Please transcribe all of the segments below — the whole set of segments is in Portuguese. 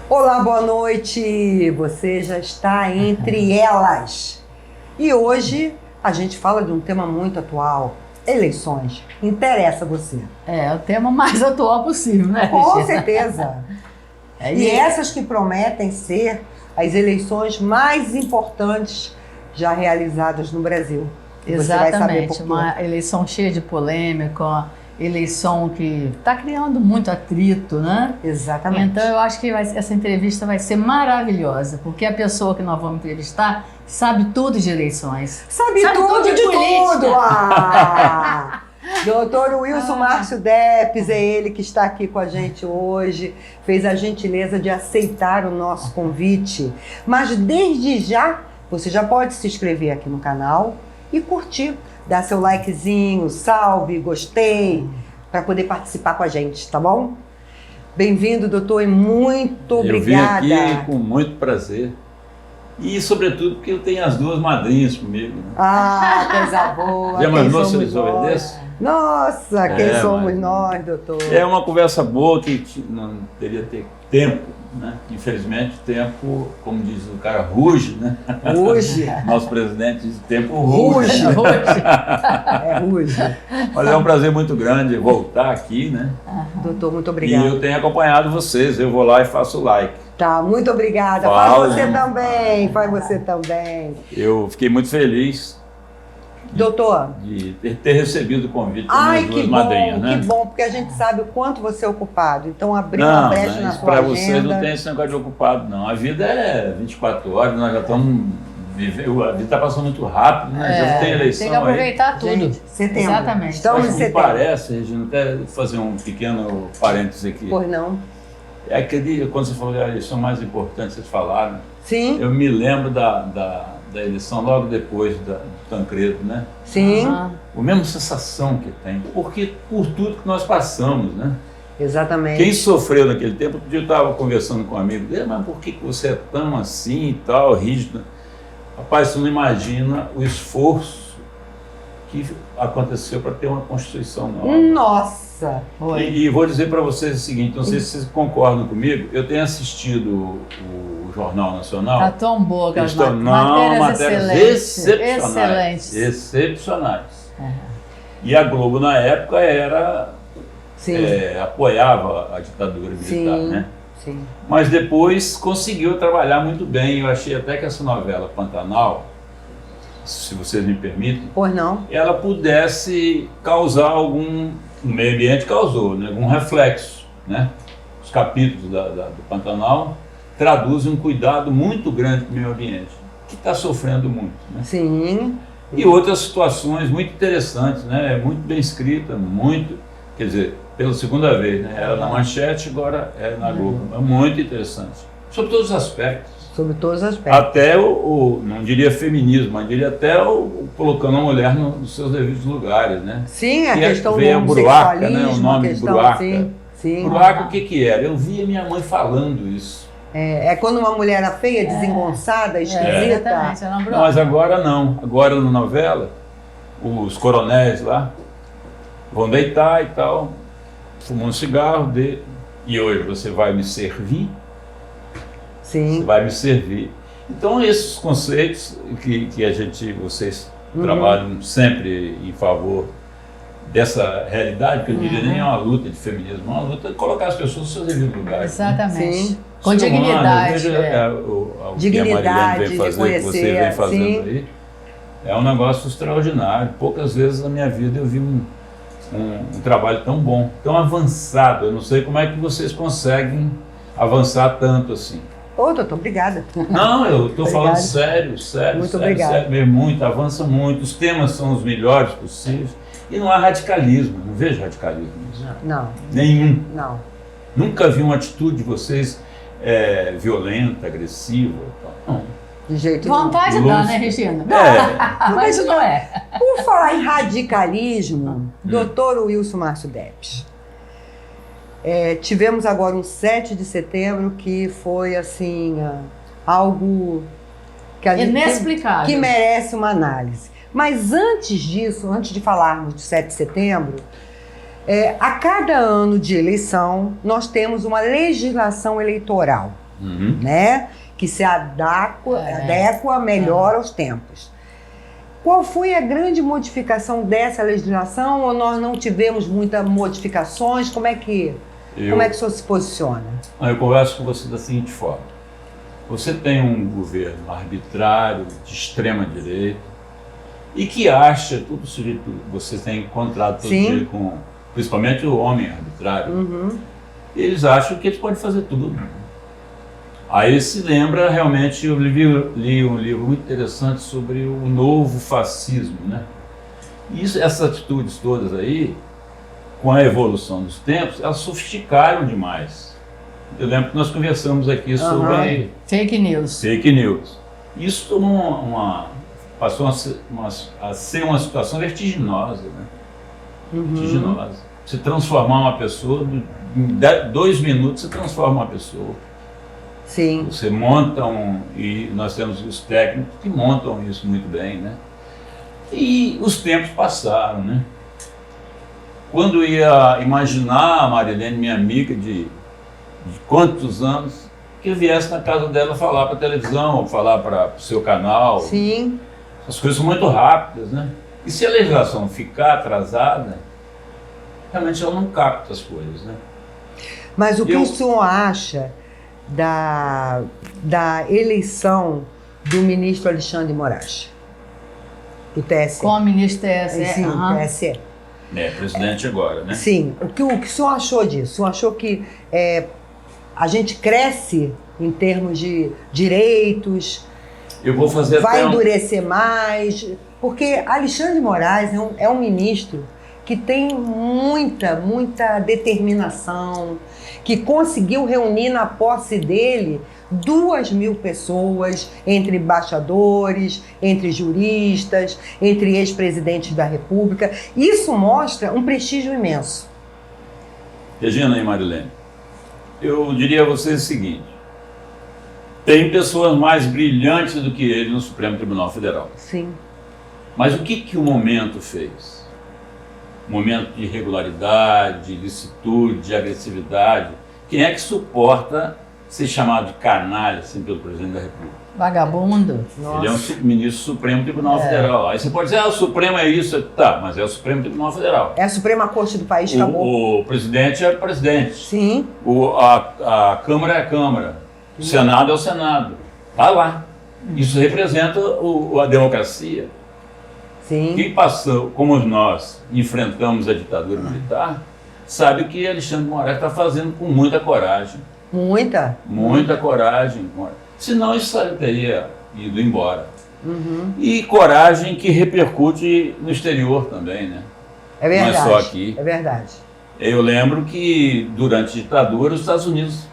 Olá, boa noite! Você já está entre elas. E hoje a gente fala de um tema muito atual, eleições. Interessa você? É o tema mais atual possível, né, Com Cristina? certeza. E essas que prometem ser as eleições mais importantes já realizadas no Brasil. Exatamente, uma eleição cheia de polêmica, uma eleição que está criando muito atrito, né? Exatamente. Então eu acho que essa entrevista vai ser maravilhosa, porque a pessoa que nós vamos entrevistar sabe tudo de eleições. Sabe tudo de tudo! Ah! Doutor Wilson Márcio Deppes, é ele que está aqui com a gente hoje, fez a gentileza de aceitar o nosso convite. Mas desde já, você já pode se inscrever aqui no canal e curtir, dar seu likezinho, salve, gostei, para poder participar com a gente, tá bom? Bem-vindo, doutor, e muito obrigada. Eu vim aqui com muito prazer. E, sobretudo, porque eu tenho as duas madrinhas comigo. Né? Ah, coisa boa. Já imaginou se eles obedecem? Nossa, quem somos nós, doutor? É uma conversa boa que não deveria ter tempo, né? Infelizmente, tempo, como diz o cara, ruge, né? Ruge. Nosso presidente diz tempo ruge. É ruge. Mas é um prazer muito grande voltar aqui, né? Doutor, muito obrigada. E eu tenho acompanhado vocês, eu vou lá e faço o like. Tá, muito obrigada. Faz você também, faz você também. Eu fiquei muito feliz. Doutor, de ter recebido o convite das minhas duas madrinhas, né? Que bom, porque a gente sabe o quanto você é ocupado. Então, abrir uma brecha na sua agenda... Para vocês não tem esse negócio de ocupado, não. A vida é 24 horas, nós já estamos vivendo... A vida está passando muito rápido, né? Já tem eleição. Tem que aproveitar aí. tudo. Gente, setembro. Exatamente. Estamos em setembro. Parece, Regina, até fazer um pequeno parênteses aqui. Pois não. É aquele, quando você falou da eleição mais importante, vocês falaram. Sim. Eu me lembro da eleição logo depois do Tancredo, né? Sim. A mesma sensação que tem, porque por tudo que nós passamos, né? Exatamente. Quem sofreu naquele tempo, eu estava conversando com um amigo dele, mas por que você é tão assim e tal, rígido? Rapaz, você não imagina o esforço que aconteceu para ter uma Constituição nova. Nossa! E vou dizer para vocês o seguinte, não sei se vocês concordam comigo, eu tenho assistido o Jornal Nacional. Tá tão boa aquelas matérias excelentes. Excepcionais. Uhum. E a Globo, na época, apoiava a ditadura militar, né? Sim. Mas depois conseguiu trabalhar muito bem. Eu achei até que essa novela Pantanal, se vocês me permitem, pois não, ela pudesse causar algum... No meio ambiente causou, né? Algum reflexo, né? Os capítulos do Pantanal traduzem um cuidado muito grande com o meio ambiente, que está sofrendo muito, né? Sim. E outras situações muito interessantes, né? É muito bem escrita, muito, quer dizer, pela segunda vez, né? Era na Manchete, agora é na Globo. É muito interessante, sobre todos os aspectos. Sobre todos os aspectos. Até não diria feminismo, mas diria até colocando a mulher nos seus devidos lugares, né? Sim, a questão do Bruaca, né? O nome de Bruaca. Sim. Bruaca, o que era? Eu via minha mãe falando isso. É quando uma mulher era feia, desengonçada, esquisita. Não, mas agora não. Agora na novela, os coronéis lá vão deitar e tal, fumam um cigarro, e hoje você vai me servir? Sim. Você vai me servir. Então, esses conceitos que vocês trabalham sempre em favor dessa realidade, que eu diria nem é uma luta de feminismo, é uma luta de colocar as pessoas nos seus devidos lugares. Exatamente. Sim. Com dignidade. O que a Marilene vem fazer, que você vem fazendo aí, é um negócio extraordinário. Poucas vezes na minha vida eu vi um trabalho tão bom, tão avançado. Eu não sei como é que vocês conseguem avançar tanto assim. Ô, doutor, obrigada. Não, eu estou falando sério. Muito obrigada. Sério mesmo, muito, avança muito. Os temas são os melhores possíveis. E não há radicalismo, não vejo radicalismo. Não. Nenhum. Não. Nunca vi uma atitude de vocês violenta, agressiva. Não. De jeito nenhum. Vontade dá, né, Regina? Mas não é. Por falar em radicalismo, doutor Wilson Márcio Deppes, tivemos agora um 7 de setembro que foi assim, algo que a gente inexplicável, que merece uma análise. Mas antes disso, antes de falarmos de 7 de setembro, a cada ano de eleição nós temos uma legislação eleitoral. né? Que se adequa melhor aos tempos. Qual foi a grande modificação dessa legislação ou nós não tivemos muitas modificações? Como é que o senhor se posiciona? Eu converso com você da seguinte forma. Você tem um governo arbitrário, de extrema direita, e que acha, todo sujeito, você tem encontrado todo dia com, principalmente o homem arbitrário, eles acham que eles podem fazer tudo. Aí se lembra, realmente, eu li um livro muito interessante sobre o novo fascismo, né? E essas atitudes todas aí, com a evolução dos tempos, elas sofisticaram demais. Eu lembro que nós conversamos aqui sobre... Fake news. Fake news. Isso passou a ser uma situação vertiginosa, né? Vertiginosa. Se transformar uma pessoa, em 2 minutos você transforma uma pessoa. Sim. Você monta e nós temos os técnicos que montam isso muito bem, né? E os tempos passaram, né? Quando eu ia imaginar a Marilene, minha amiga de quantos anos, que eu viesse na casa dela falar para a televisão, ou falar para o seu canal. Sim. As coisas são muito rápidas, né? E se a legislação ficar atrasada, realmente ela não capta as coisas, né? Mas o que o senhor acha da eleição do ministro Alexandre de Moraes, do TSE? Com o ministro TSE? Sim, TSE. Presidente agora, né? Sim. O que o senhor achou disso? O senhor achou que a gente cresce em termos de direitos? Eu vou fazer vai endurecer mais? Porque Alexandre de Moraes é um ministro que tem muita determinação, que conseguiu reunir na posse dele 2.000 pessoas, entre embaixadores, entre juristas, entre ex-presidentes da República. Isso mostra um prestígio imenso. Regina e Marilene, eu diria a vocês o seguinte: tem pessoas mais brilhantes do que ele no Supremo Tribunal Federal. Sim. Mas o que o momento fez? Momento de irregularidade, de licitude, de agressividade. Quem é que suporta ser chamado de canalha, assim, pelo presidente da República? Vagabundo. Nossa. Ele é um ministro do Supremo Tribunal Federal. Aí você pode dizer, o Supremo é isso. Tá, mas é o Supremo Tribunal Federal. É a Suprema Corte do país, acabou. O presidente é o presidente. Sim. A Câmara é a Câmara. O Senado é o Senado. Tá lá. Isso representa a democracia. Sim. Quem passou, como nós enfrentamos a ditadura militar, sabe o que Alexandre de Moraes está fazendo com muita coragem. Muita coragem. Senão isso teria ido embora. E coragem que repercute no exterior também, né? É verdade. Não é só aqui. É verdade. Eu lembro que durante a ditadura os Estados Unidos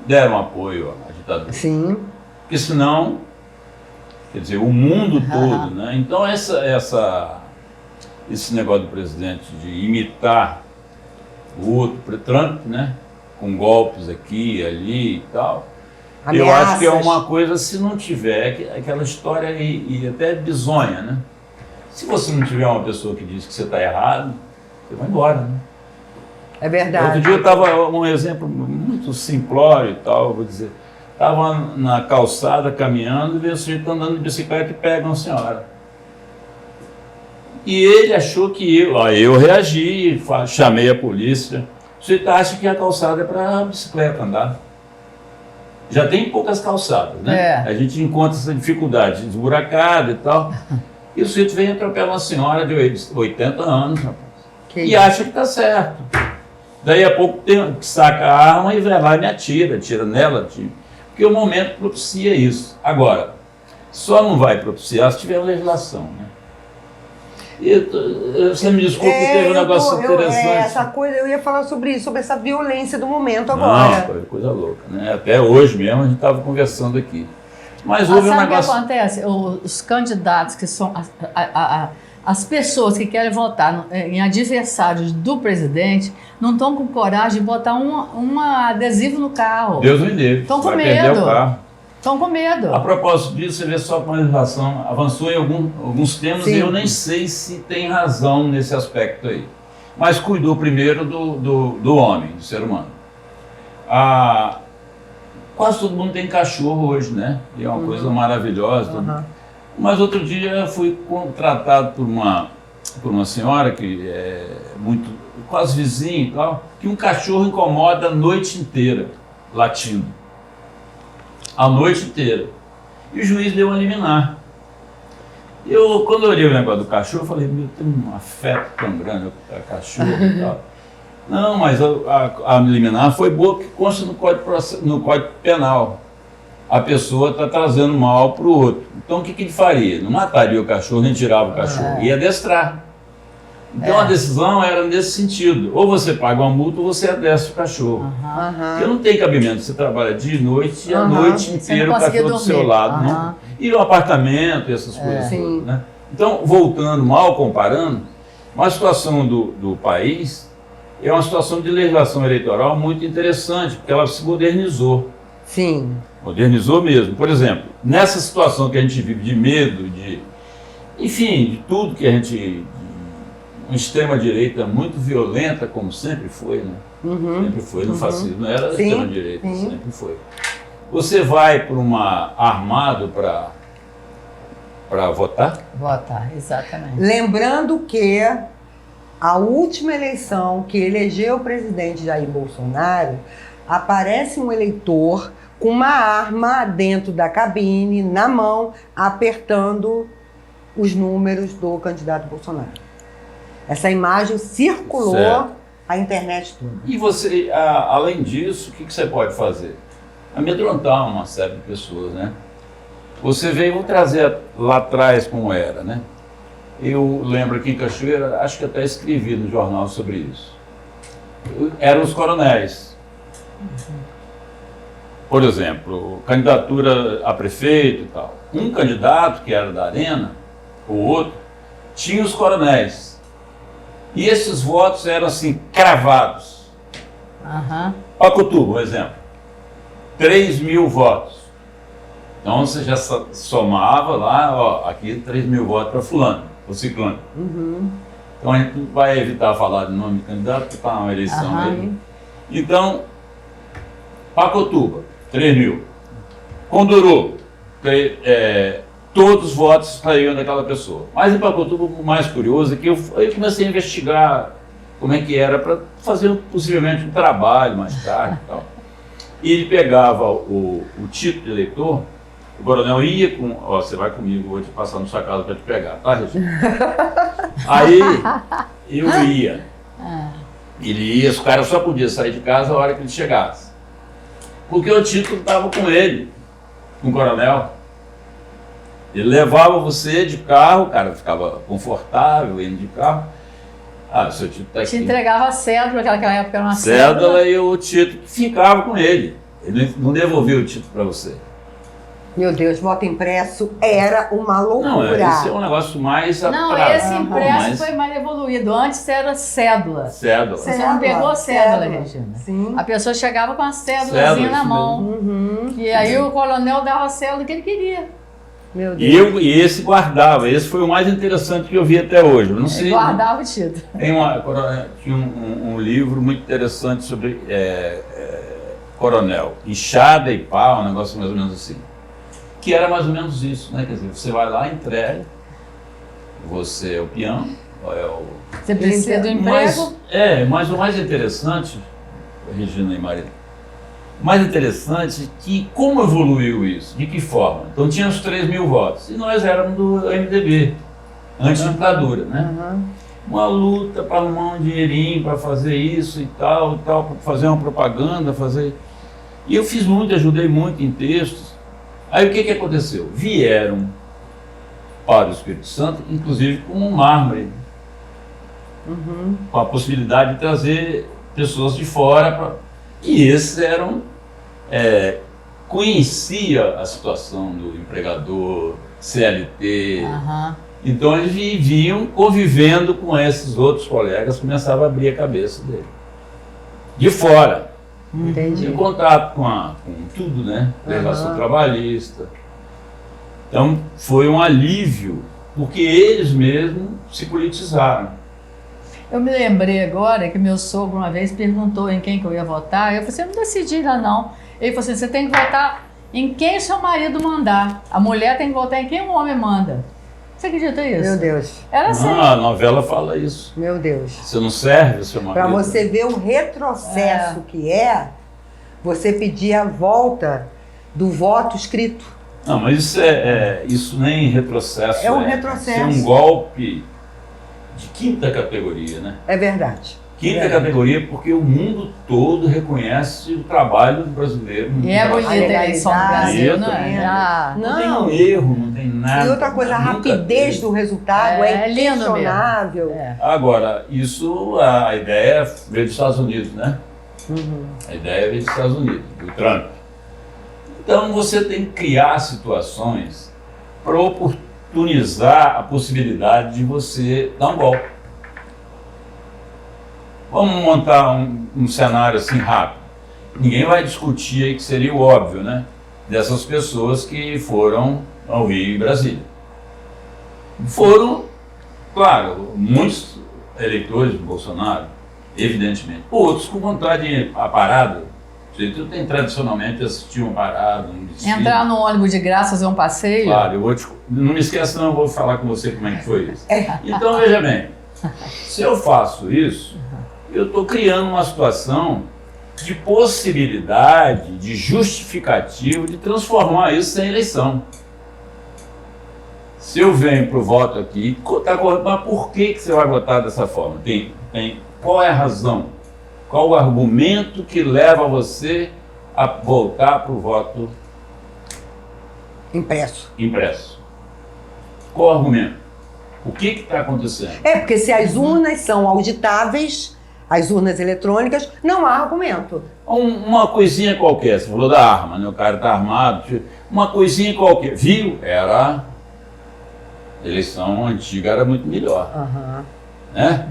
deram apoio à ditadura. Sim. Porque senão, quer dizer, o mundo todo, né? Então esse negócio do presidente de imitar o outro, Trump, né? Com golpes aqui, ali e tal. Ameaças. Eu acho que é uma coisa, se não tiver, aquela história e até bizonha, né? Se você não tiver uma pessoa que diz que você está errado, você vai embora, né? É verdade. Outro dia eu estava, um exemplo muito simplório e tal, vou dizer. Estava na calçada caminhando e veio o sujeito andando de bicicleta e pega uma senhora. E ele achou que eu reagi, chamei a polícia. O sujeito acha que a calçada é para a bicicleta andar. Já tem poucas calçadas, né? A gente encontra essa dificuldade, esburacada e tal. E o sujeito vem atropelar uma senhora de 80 anos, rapaz. E acha que está certo. Daí a pouco saca a arma e vai lá e me atira nela, porque o momento propicia isso. Agora, só não vai propiciar se tiver legislação, né? Você me desculpe, teve um negócio interessante. Essa coisa, eu ia falar sobre isso, sobre essa violência do momento agora. Não, coisa louca, né? Até hoje mesmo a gente estava conversando aqui. Mas houve um negócio... Sabe o que acontece? Os candidatos que são... As pessoas que querem votar em adversários do presidente não estão com coragem de botar um adesivo no carro. Deus me livre. Estão com medo. Estão com medo. A propósito disso, você vê só como a legislação avançou em alguns temas. Sim. E eu nem sei se tem razão nesse aspecto aí. Mas cuidou primeiro do homem, do ser humano. quase todo mundo tem cachorro hoje, né? E é uma coisa maravilhosa. Mas outro dia fui contratado por uma senhora que é muito, quase vizinha e tal, que um cachorro incomoda a noite inteira, latindo. A noite inteira. E o juiz deu uma liminar. Quando eu olhei o negócio do cachorro, eu falei, meu, tem um afeto tão grande com cachorro e tal. Não, mas a liminar foi boa porque consta no Código Penal. A pessoa está trazendo mal para o outro. Então o que ele faria? Não mataria o cachorro, nem tirava o cachorro, ia adestrar. Então a decisão era nesse sentido. Ou você paga uma multa ou você adestra o cachorro. Porque não tem cabimento. Você trabalha dia e noite e a noite inteira o cachorro do seu lado. Não? E o apartamento e essas coisas todas. Né? Então, voltando, mal comparando, uma situação do país é uma situação de legislação eleitoral muito interessante, porque ela se modernizou. Sim. Modernizou mesmo. Por exemplo, nessa situação que a gente vive de medo, enfim, de tudo que a gente... Uma extrema-direita muito violenta, como sempre foi, né? Sempre foi no fascismo, não era extrema-direita, sempre foi. Você vai para armado para votar? Votar, exatamente. Lembrando que a última eleição que elegeu o presidente Jair Bolsonaro, aparece um eleitor com uma arma dentro da cabine, na mão, apertando os números do candidato Bolsonaro. Essa imagem circulou a internet toda. E você, além disso, o que você pode fazer? Amedrontar uma série de pessoas, né? Você veio, vou trazer lá atrás como era, né? Eu lembro aqui em Cachoeira, acho que até escrevi no jornal sobre isso. Eram os coronéis. Por exemplo, candidatura a prefeito e tal. Um candidato, que era da Arena, o outro, tinha os coronéis. E esses votos eram assim, cravados. Pacatuba, um exemplo. 3.000 votos. Então você já somava lá, ó, aqui 3.000 votos para fulano, ou ciclano. Então a gente não vai evitar falar de nome de candidato, porque está uma eleição aí. Então, Pacatuba, 3.000. Conduru, todos os votos saíram daquela pessoa. Mas em Pacatuba, o mais curioso é que eu comecei a investigar como é que era para fazer possivelmente um trabalho mais tarde e tal. E ele pegava o título de eleitor, o coronel ia com... Ó, você vai comigo, vou te passar na sua casa para te pegar, tá, Regina? Aí eu ia. Ele ia, os caras só podiam sair de casa a hora que ele chegasse. Porque o título estava com ele, com o coronel. Ele levava você de carro, o cara ficava confortável indo de carro. Ah, seu título está aqui. Te entregava a cédula, naquela época era uma cédula e o título ficava com ele. Ele não devolvia o título para você. Meu Deus, voto impresso era uma loucura. Não, esse é um negócio mais Não, esse impresso foi mais evoluído. Antes era cédula. Cédula. Você não pegou cédula, Regina? Sim. A pessoa chegava com a cédulazinha na mão. E aí o coronel dava a cédula que ele queria. Meu Deus. E esse guardava. Esse foi o mais interessante que eu vi até hoje. Eu não sei. Guardava o título. Tinha um livro muito interessante sobre coronel. Enxada e pá, um negócio mais ou menos assim. Que era mais ou menos isso, né? Quer dizer, você vai lá, entrega, você é o peão, você precisa do emprego. Mas o mais interessante, Regina e Maria, o mais interessante é que como evoluiu isso, de que forma? Então tinha os 3.000 votos, e nós éramos do MDB, antes da ditadura, né? Uma luta para arrumar um dinheirinho para fazer isso e tal, para fazer uma propaganda, E eu fiz muito, ajudei muito em textos. Aí o que aconteceu? Vieram para o Espírito Santo, inclusive com um mármore, com a possibilidade de trazer pessoas de fora. E esses eram... conhecia a situação do empregador, CLT. Então eles viviam convivendo com esses outros colegas, começavam a abrir a cabeça dele. De fora. Entendi. Em contato com tudo, né? Legislação trabalhista. Então, foi um alívio, porque eles mesmos se politizaram. Eu me lembrei agora que meu sogro uma vez perguntou em quem que eu ia votar. Eu falei assim, eu não decidi ainda não. Ele falou assim, você tem que votar em quem seu marido mandar. A mulher tem que votar em quem o homem manda. Você acredita nisso? Meu Deus. Era assim. A novela fala isso. Meu Deus. Você não serve o seu marido. Para você ver o retrocesso que é você pedir a volta do voto escrito. Não, mas isso nem retrocesso. É um retrocesso. Isso é um golpe de quinta categoria, né? É verdade. Quinta categoria porque o mundo todo reconhece o trabalho do brasileiro. E é bonita a eleição do Brasil, não é? Não tem um erro, não tem nada. E outra coisa, a rapidez do resultado é inquestionável. Agora, a ideia veio dos Estados Unidos, né? Uhum. A ideia veio dos Estados Unidos, do Trump. Então você tem que criar situações para oportunizar a possibilidade de você dar um golpe. Vamos montar um cenário assim rápido. Ninguém vai discutir aí que seria o óbvio, né? Dessas pessoas que foram ao Rio e Brasília. Foram, claro, muitos eleitores do Bolsonaro, evidentemente. Outros com vontade de ir à parada. Tu tem tradicionalmente assistir uma parada, um desfile. Entrar no ônibus de graça, fazer um passeio. Claro, não me esqueça não, eu vou falar com você como é que foi isso. Então, veja bem, se eu faço isso, eu estou criando uma situação de possibilidade, de justificativo de transformar isso em eleição. Se eu venho para o voto aqui, mas por que você vai votar dessa forma? Qual é a razão? Qual o argumento que leva você a voltar para o voto impresso? Qual o argumento? O que está acontecendo? Porque se as urnas são auditáveis, as urnas eletrônicas, não há argumento. Uma coisinha qualquer, você falou da arma, né? O cara está armado, uma coisinha qualquer. Viu? A eleição antiga era muito melhor. Uhum. Né?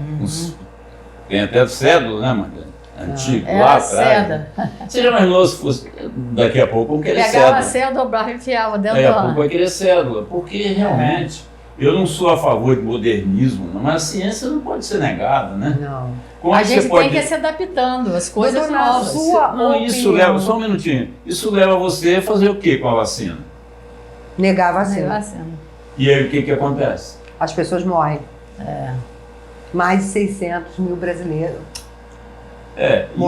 Tem até cédula, né, Magdalena? Antigo, lá atrás. Seja mais novo se fosse. Daqui a pouco vão querer cédula. Pegava a ceia, dobrava e enfiava dentro Daqui a pouco vai querer cédula. Porque realmente, eu não sou a favor de modernismo, mas a ciência não pode ser negada, né? Não. Como a gente tem que ir se adaptando às coisas novas. Isso leva, só um minutinho, isso leva você a fazer o que com a vacina? Negar a vacina. E aí o que acontece? As pessoas morrem. Mais de 600 mil brasileiros.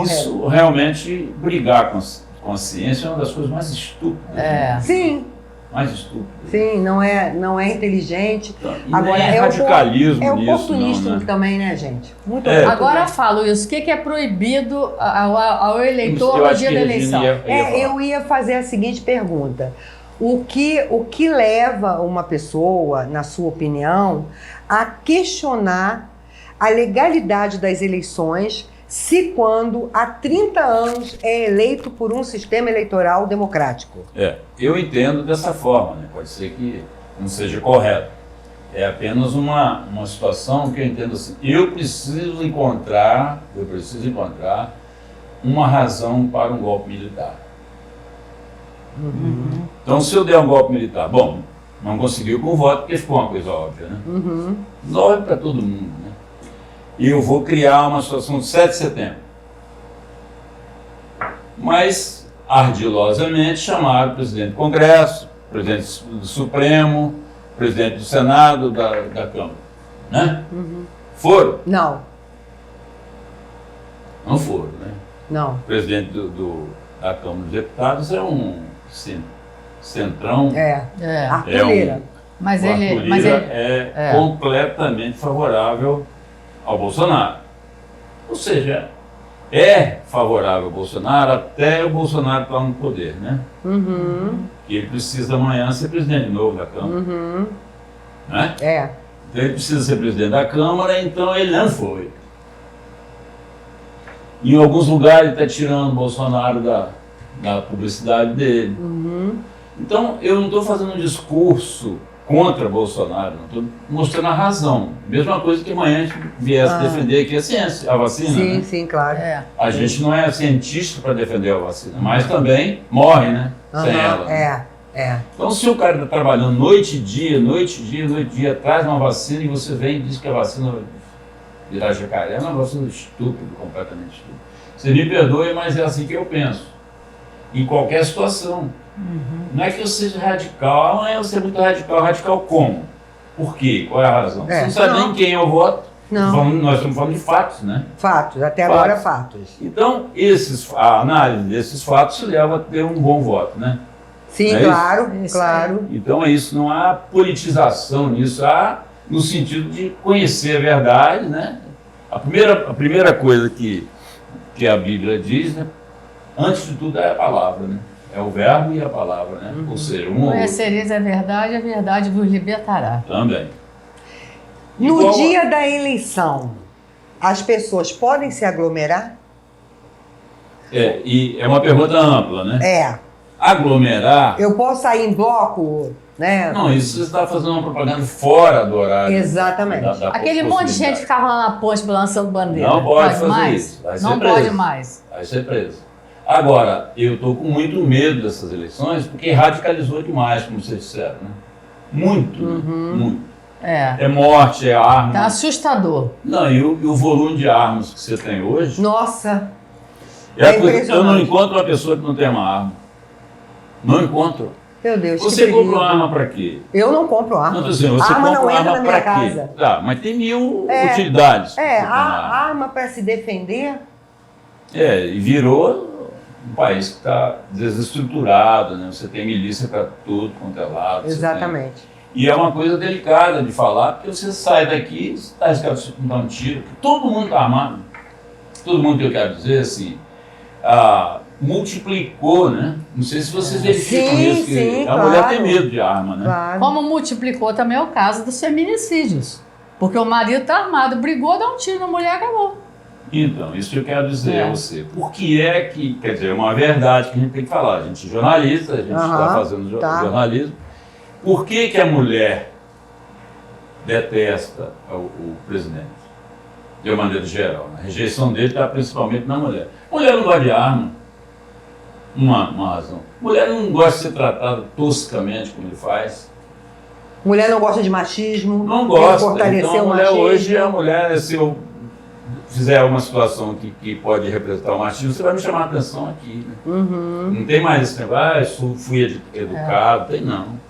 Isso realmente, brigar com a ciência é uma das coisas mais estúpidas. Né? Sim. Mais estúpidas. Sim, não é inteligente. Então, agora é radicalismo é oportunista não, né? também, né, gente? Muito Agora falo isso. O que é proibido ao eleitor no dia da eleição? Eu ia fazer a seguinte pergunta. O que leva uma pessoa, na sua opinião, a questionar a legalidade das eleições se quando há 30 anos é eleito por um sistema eleitoral democrático? Eu entendo dessa forma, né? Pode ser que não seja correto. É apenas uma situação que eu entendo assim. Eu preciso encontrar uma razão para um golpe militar. Então, se eu der um golpe militar, bom, não conseguiu com o voto, porque ficou uma coisa óbvia, né? Óbvio para todo mundo, né? E eu vou criar uma situação de 7 de setembro. Mas, ardilosamente, chamaram o presidente do Congresso, presidente do Supremo, presidente do Senado, da Câmara. Né? Foram? Não. Não foram, né? Não. O presidente da Câmara dos Deputados é um centrão. Arthur Mas ele é completamente favorável ao Bolsonaro. Ou seja, é favorável ao Bolsonaro até o Bolsonaro estar no poder, né? Que ele precisa amanhã ser presidente de novo da Câmara. Né? Então ele precisa ser presidente da Câmara, então ele não foi. Em alguns lugares ele está tirando o Bolsonaro da publicidade dele. Então eu não estou fazendo um discurso contra Bolsonaro, não estou mostrando a razão. Mesma coisa que amanhã a gente viesse defender aqui a ciência, a vacina. Sim, né? sim, claro. A gente não é cientista para defender a vacina, mas também morre, né? Sem ela. Então se o cara está trabalhando noite e dia, traz uma vacina e você vem e diz que a vacina virar jacaré é um negócio estúpido, completamente estúpido. Você me perdoe, mas é assim que eu penso. Em qualquer situação. Não é que eu seja radical, não é eu ser muito radical. Radical como? Por quê? Qual é a razão? Você não sabe nem quem eu voto. Não. Nós estamos falando de fatos, né? Fatos, até agora fatos. Então, a análise desses fatos leva a ter um bom voto, né? Sim, claro, claro. Então é isso, não há politização nisso, há no sentido de conhecer a verdade, né? A primeira coisa que a Bíblia diz, né? Antes de tudo é a palavra, né? É o verbo e a palavra, né? Ou seja, conhecereis a verdade vos libertará. Também. No dia da eleição, as pessoas podem se aglomerar? E é uma pergunta ampla, né? É. Aglomerar... Eu posso sair em bloco, né? Não, isso você está fazendo uma propaganda fora do horário. Exatamente. Aquele monte de gente ficava lá na ponte balançando bandeira. Não pode fazer mais? isso. Vai não ser preso. Pode mais. Vai ser preso. Agora, eu estou com muito medo dessas eleições, porque radicalizou demais, como vocês disseram, né? Muito, muito. É morte, é arma. Tá assustador. Não, e o volume de armas que você tem hoje... Nossa! Eu não encontro uma pessoa que não tem uma arma. Não encontro. Meu Deus, você compra uma arma para quê? Eu não compro arma. Não, assim, você arma compra não uma entra arma na minha para casa. quê? Tá, mas tem mil utilidades. A arma para se defender. E virou um país que está desestruturado, né? Você tem milícia para tudo quanto é lado. Exatamente. E é uma coisa delicada de falar, porque você sai daqui, está arriscado de dar um tiro, porque todo mundo está armado. Todo mundo, que eu quero dizer, assim, multiplicou, né? Não sei se vocês verificam isso, que a mulher tem medo de arma, né? Claro. Como multiplicou também o caso dos feminicídios. Porque o marido está armado, brigou, dá um tiro na mulher, acabou. Então, isso que eu quero dizer a você. Por que é que, quer dizer, é uma verdade que a gente tem que falar. A gente é jornalista, a gente está fazendo jornalismo. Por que a mulher detesta o presidente? De uma maneira geral. A rejeição dele está principalmente na mulher. Mulher não gosta de arma. Uma razão. Mulher não gosta de ser tratada toscamente como ele faz. Mulher não gosta de machismo. Não gosta. Fortalecer então, a o mulher machismo. hoje, a mulher, se eu fizer uma situação que pode representar o machismo, você vai me chamar a atenção aqui. Né? Não tem mais esse negócio, eu fui educado, tem não.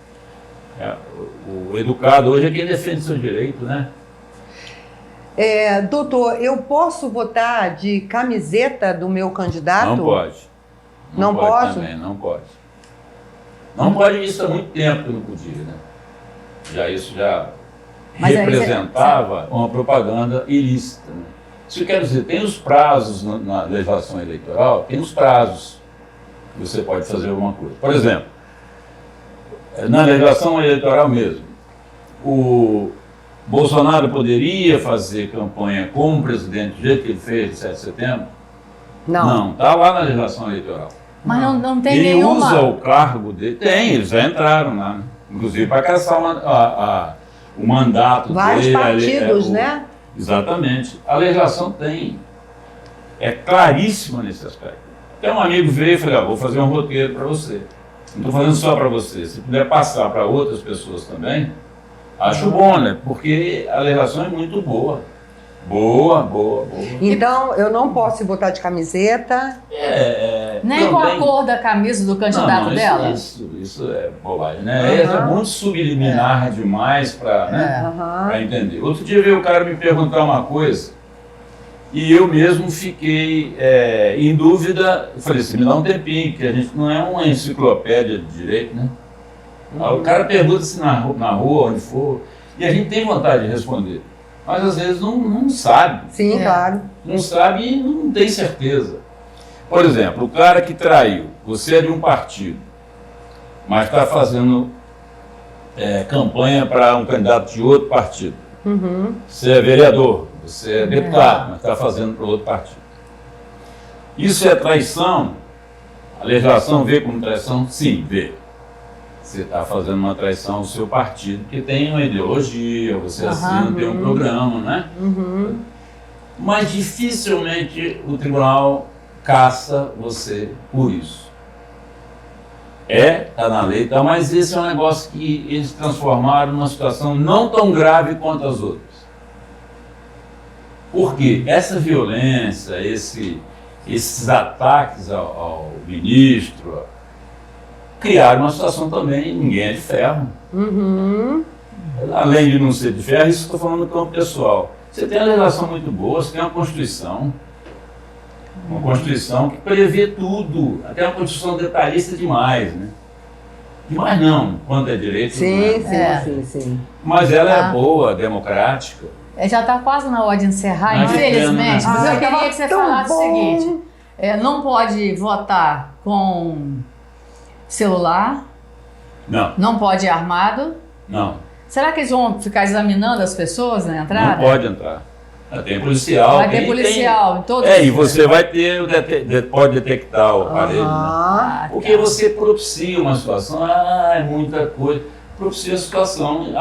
O educado hoje é quem defende seu direito, né? Doutor, eu posso votar de camiseta do meu candidato? Não pode. Não posso? Também, não pode. Não pode, isso há muito tempo que não podia, né? Isso já representava uma propaganda ilícita. Né? Isso quer dizer, tem os prazos na legislação eleitoral, tem os prazos que você pode fazer alguma coisa. Por exemplo, na legislação eleitoral mesmo, o Bolsonaro poderia fazer campanha como presidente do jeito que ele fez de 7 de setembro? Não, está lá na legislação eleitoral. Mas não tem ele nenhuma... usa o cargo dele. Tem, eles já entraram lá, né? Inclusive para caçar o mandato Vários dele. partidos, né? Exatamente. A legislação tem. É claríssima nesse aspecto. Até um amigo veio e falou, vou fazer um roteiro para você. Não estou fazendo só para você. Se puder passar para outras pessoas também, acho bom, né? Porque a legislação é muito boa. Boa. Então, eu não posso botar de camiseta. Nem com a cor da camisa do candidato dela? Isso é bobagem, né? É muito subliminar demais para entender. Outro dia veio o cara me perguntar uma coisa e eu mesmo fiquei em dúvida. Eu falei assim, me dá um tempinho, que a gente não é uma enciclopédia de direito, né? O cara pergunta assim na rua, onde for, e a gente tem vontade de responder. Mas às vezes não sabe. Sim, claro. Não sabe e não tem certeza. Por exemplo, o cara que traiu, você é de um partido, mas está fazendo campanha para um candidato de outro partido. Você é vereador, você é deputado, mas está fazendo para outro partido. Isso é traição? A legislação vê como traição? Sim, vê. Você está fazendo uma traição ao seu partido, que tem uma ideologia, você assina, tem um programa, né? Mas dificilmente o tribunal caça você por isso. Está na lei, tá, mas esse é um negócio que eles transformaram numa situação não tão grave quanto as outras. Porque essa violência, esses ataques ao ministro, criaram uma situação também, ninguém é de ferro. Uhum. Além de não ser de ferro, isso estou falando do campo pessoal. Você tem uma legislação muito boa, você tem uma Constituição que prevê tudo, até uma Constituição detalhista demais, né? Demais não, quando é direito. Sim. Mas ela é boa, democrática. Já está quase na hora de encerrar, Mas infelizmente. pena, né? Mas eu queria que você falasse o seguinte: não pode votar com celular, não pode ir armado. Não. Será que eles vão ficar examinando as pessoas na entrada? Não pode entrar. Tem policial. Vai ter policial em todos e você vai ter, pode detectar o aparelho. Né? Porque você propicia uma situação, é muita coisa. Propicia a situação,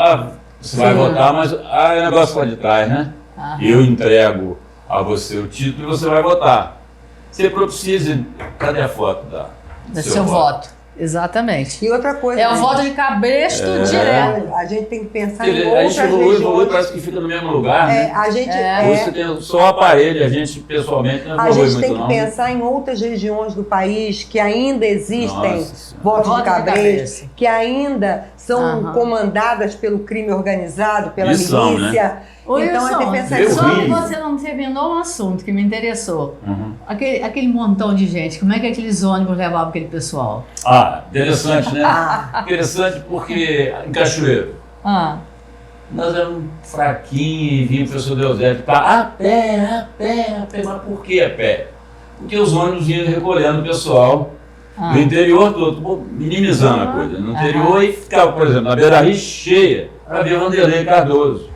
você vai votar, mas é negócio lá de trás, né? Eu entrego a você o título e você vai votar. Você propicia, cadê a foto do seu voto? Exatamente. E outra coisa... É o voto de cabresto direto. A gente tem que pensar em outras regiões. A gente evolui, parece que fica no mesmo lugar, né? Você tem só o aparelho, a gente pessoalmente não evolui muito, A gente tem que pensar em outras regiões do país que ainda existem votos de cabresto, que ainda são comandadas pelo crime organizado, pela milícia. Então, tem que pensar só que você não terminou um assunto que me interessou. Aquele montão de gente, como é que aqueles ônibus levavam aquele pessoal? Interessante, né? Interessante porque em Cachoeiro, nós éramos fraquinhos e vinha o professor Deusébio a pé, mas por que a pé? Porque os ônibus vinham recolhendo o pessoal do interior todo, minimizando a coisa. No interior e ficava, por exemplo, na Beira-Rio cheia para ver Vanderlei Cardoso,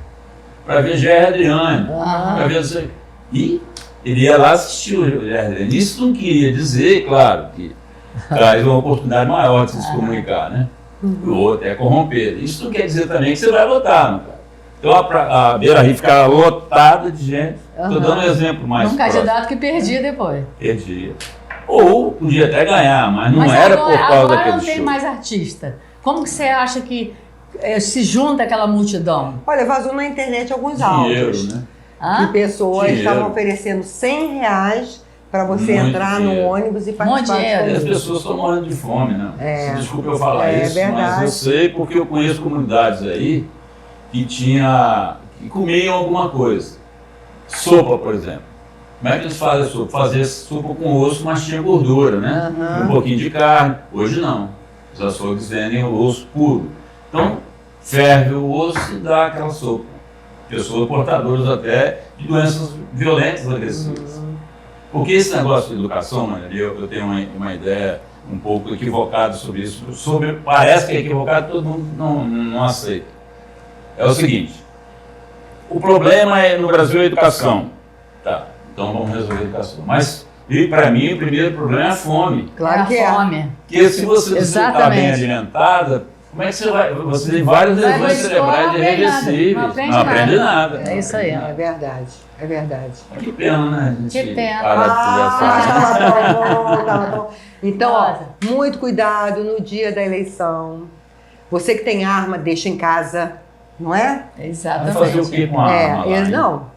para ver Gerry Adriane, para ver... E ele ia lá assistir o Gerry Adriane. Isso não queria dizer, claro, que traz uma oportunidade maior de se comunicar, né? Ou até corromper. Isso não quer dizer também que você vai votar, não, cara. Então a Beira-Rio ficava lotada de gente. Estou dando um exemplo mais próximo. Candidato que perdia depois. Perdia. Ou podia até ganhar, mas não era por causa daquele show. Agora não tem mais artista. Como que você acha que se junta aquela multidão? Olha, vazou na internet alguns áudios. Né? Que pessoas estavam oferecendo R$100 para você entrar no ônibus e participar. As pessoas estão morrendo de fome, né? Desculpa eu falar isso, mas eu sei porque eu conheço comunidades aí que comiam alguma coisa. Sopa, por exemplo. Como é que eles fazem a sopa? Fazia sopa com osso, mas tinha gordura, né? Um pouquinho de carne. Hoje não. Os açougues vendem o osso puro. Então, ferve o osso e dá aquela sopa. Pessoas portadoras até de doenças violentas agressivas. Porque esse negócio de educação, eu tenho uma ideia um pouco equivocada sobre isso. Parece que é equivocado, todo mundo não aceita. É o seguinte, o problema no Brasil é a educação. Tá, então vamos resolver a educação. Mas, para mim, o primeiro problema é a fome. Claro que é. Fome. Porque se você não está bem alimentada, como é que você vai? Você tem várias lesões cerebrais irreversíveis. Não aprende nada. É isso aí. É verdade, é verdade. Que pena, né? Que pena. Tava bom. Então, muito cuidado no dia da eleição. Você que tem arma, deixa em casa, não é? Exatamente. Vai fazer o que com a arma?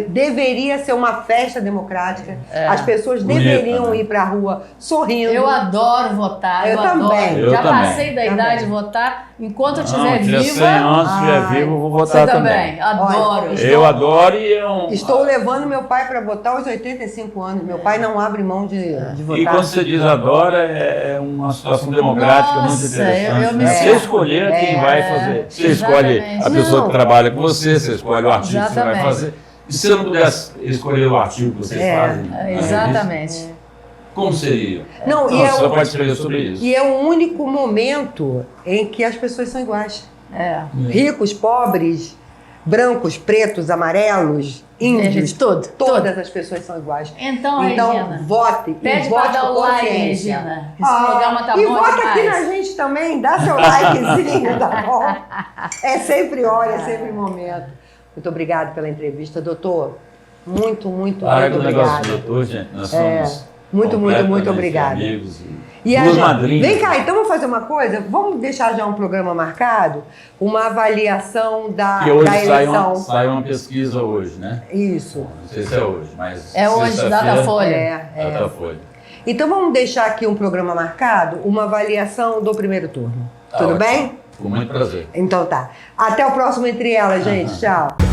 Deveria ser uma festa democrática. As pessoas deveriam ir para a rua sorrindo. Eu adoro votar. Eu também. Já passei da idade de votar. Enquanto eu estiver viva. 100 anos, se estiver vivo, eu vou votar também. Adoro. Eu adoro e estou levando meu pai para votar aos 85 anos. Meu pai não abre mão de votar. E quando você diz adora, é uma situação democrática muito interessante. Você escolher quem vai fazer. Você escolhe a pessoa que trabalha com você, você escolhe o artigo que você vai fazer. E se você não pudesse escolher o artigo que vocês fazem? Exatamente. Como seria? Você pode escrever sobre isso. E é o único momento em que as pessoas são iguais. Ricos, pobres, brancos, pretos, amarelos, índios, todas as pessoas são iguais. Então Regina, vote. Pede para dar o like, Regina. Esse programa tá bom demais. E vota aqui na gente também, dá seu likezinho, tá bom? É sempre hora, é sempre momento. Muito obrigada pela entrevista, doutor. Muito obrigada. O negócio do doutor, gente, nós somos Muito obrigada. Amigos e duas madrinhas. Vem cá, então vamos fazer uma coisa? Vamos deixar já um programa marcado? Uma avaliação da eleição. Sai uma pesquisa hoje, né? Isso. Não sei se é hoje, mas... É hoje, Datafolha. Datafolha. Então vamos deixar aqui um programa marcado, uma avaliação do primeiro turno. Tudo ótimo. bem? Com muito prazer. Então tá. Até o próximo Entre Elas, gente. Tchau.